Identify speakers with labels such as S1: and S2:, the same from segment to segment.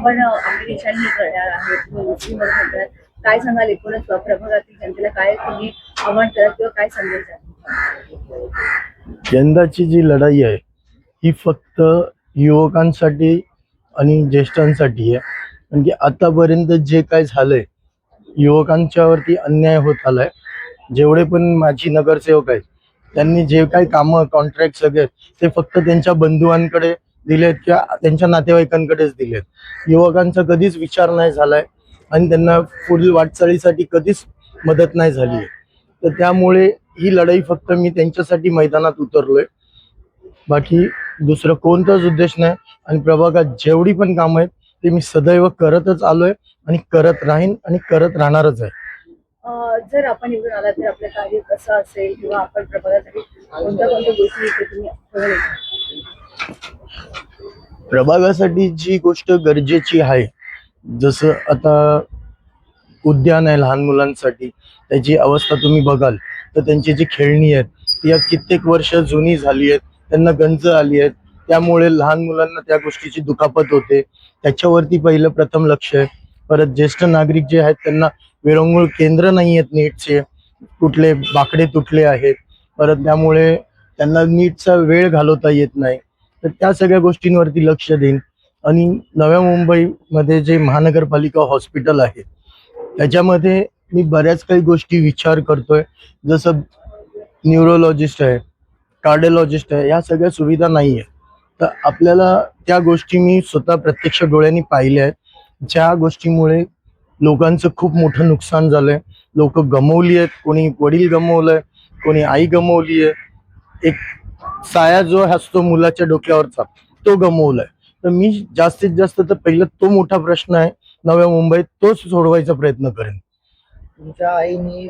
S1: आपण आपली निशाणी करणार आहे तुम्ही मुस्लिम म्हणतात, काय सांगाल एकूणच प्रभागातील जनतेला काय तुम्ही आव्हान कराल किंवा काय संदेश द्याल?
S2: यंदाची जी लढाई आहे ही फक्त युवकांसाठी आणि ज्येष्ठांसाठी आहे. कारण की आतापर्यंत जे काय झालंय युवकांच्यावरती अन्याय होत आलाय. जेवढे पण माझी नगरसेवक आहेत त्यांनी जे काही कामं कॉन्ट्रॅक्ट सगळे ते फक्त त्यांच्या बंधुआंकडे दिलेत किंवा त्यांच्या नातेवाईकांकडेच दिलेत. युवकांचा कधीच विचार नाही झालाय आणि त्यांना पुढील वाटचालीसाठी कधीच मदत नाही झाली आहे. तर त्यामुळे ही लढाई फक्त मी त्यांच्यासाठी मैदानात उतरलोय, बाकी दुसरं कोणताच उद्देश नाही. आणि प्रभागात जेवढी पण कामं आहेत ते मी सदैव करतच आलोय आणि करत राहीन आणि करत राहणारच आहे.
S1: जर आपण निवडून आला तर आपलं कार्य कसं असेल किंवा आपण प्रभागासाठी कोणत्या कोणत्या गोष्टी इथे तुम्ही ठेवल्या?
S2: प्रभागासाठी जी गोष्ट गरजेची आहे, जसं आता उद्यान आहे लहान मुलांसाठी, त्याची अवस्था तुम्ही बघाल तर त्यांची जी खेळणी आहेत ती आज कित्येक वर्ष जुनी झाली आहेत, त्यांना गंज आली आहेत. त्यामुळे लहान मुलांना त्या गोष्टीची दुखापत होते. त्याच्यावरती पहिलं प्रथम लक्ष आहे. परत ज्येष्ठ नागरिक जे आहेत त्यांना विरंगुळ केंद्र नाही आहेत नीटचे, कुठले बाकडे तुटले आहेत. परत त्यामुळे त्यांना नीटचा वेळ घालवता येत नाही. तर त्या सगळ्या गोष्टींवरती लक्ष देईन. आणि नव्या मुंबईमध्ये जे महानगरपालिका हॉस्पिटल आहे त्याच्यामध्ये मी बऱ्याच काही गोष्टी विचार करतोय. जसं न्यूरोलॉजिस्ट आहे, कार्डिओलॉजिस्ट आहे, या सगळ्या सुविधा नाही आहे. तर आपल्याला त्या गोष्टी मी स्वतः प्रत्यक्ष डोळ्यांनी पाहिल्या आहेत, ज्या गोष्टीमुळे लोकांचं खूप मोठं नुकसान झालंय. लोक गमवली आहेत, कोणी वडील गमवलंय, कोणी आई गमवली आहे. एक साया जो असतो मुलाच्या डोक्यावरचा तो गमवलाय. तर मी जास्तीत जास्त तर पहिला तो मोठा प्रश्न आहे नव्या मुंबईत, तोच सोडवायचा प्रयत्न करेन.
S3: तुमच्या आईने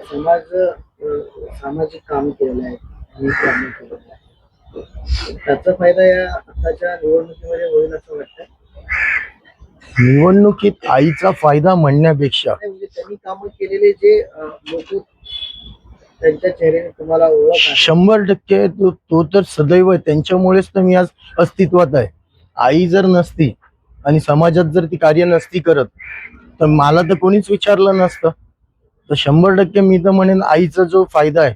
S3: सामाजिक काम केलेलं आहे, त्याचा फायदा या आताच्या निवडणुकीमध्ये होईल असं वाटतं?
S2: निवडणुकीत आईचा फायदा म्हणण्यापेक्षा
S3: म्हणजे त्यांनी कामं केलेले जे लोक त्यांच्या चेहऱ्याने तुम्हाला ओळख आहे.
S2: 100% तो तर सदैव आहे. त्यांच्यामुळेच तर मी आज अस्तित्वात आहे. आई जर नसती आणि समाजात जर ती कार्य नसती करत तर मला तर कोणीच विचारलं नसतं. तर 100% मी तर म्हणेन आईचा जो फायदा आहे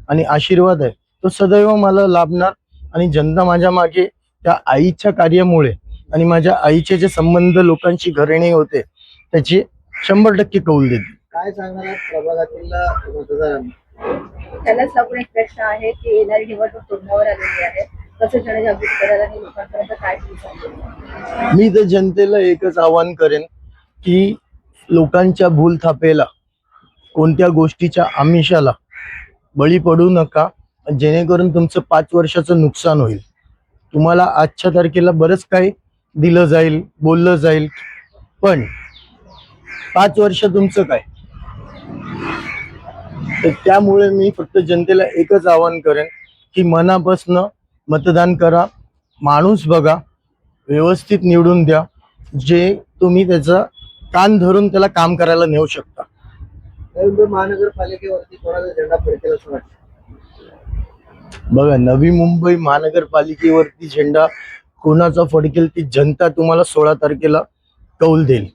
S2: आणि आशीर्वाद आहे तो सदैव मला लाभणार. आणि जनता माझ्या मागे त्या आईच्या कार्यामुळे आणि माझ्या आईचे जे संबंध लोकांशी घरेणे होते त्याची 100% कौल देते.
S3: काय सांगणार प्रभागातील मतदारांना?
S1: त्यालाच लागून एक प्रश्न आहे की येणारी निवडणूक तोंडावर आलेली आहे, कसं जनजागृती करायला आणि लोकांपर्यंत काय तुम्ही सांगू?
S2: मी तर जनतेला एकच आवाहन करेन की लोकांच्या भूलथापेला, कोणत्या गोष्टीच्या आमिषाला बळी पडू नका, जेणेकरून तुमचं 5 वर्षाचं नुकसान होईल. तुम्हाला आजच्या तारखेला बरंच काही दिलं जाईल, बोललं जाईल, पण 5 वर्ष तुमचं काय. तर त्यामुळे मी फक्त जनतेला एकच आवाहन करेन की मनापासनं मतदान करा, माणूस बघा, व्यवस्थित निवडून द्या, जे तुम्ही त्याचा कान धरून त्याला काम करायला नेऊ शकता.
S3: नवी मुंबई महानगरपालिकेवरती कोणाचा झेंडा फडकेल असं वाटतं?
S2: बघा, नवी मुंबई महानगरपालिकेवरती झेंडा कोणाचा फडकेल ती जनता तुम्हाला 16 तारखेला कौल देईल.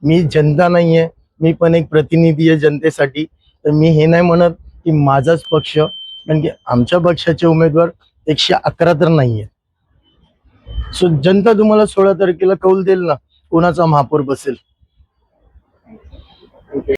S2: मी जनता नाहीये, मी पण एक प्रतिनिधी आहे जनतेसाठी. तर मी हे नाही म्हणत की माझाच पक्ष, कारण की आमच्या पक्षाचे उमेदवार 111 तर नाहीये. सो जनता तुम्हाला 16 तारखेला कौल देईल ना कोणाचा महापौर बसेल.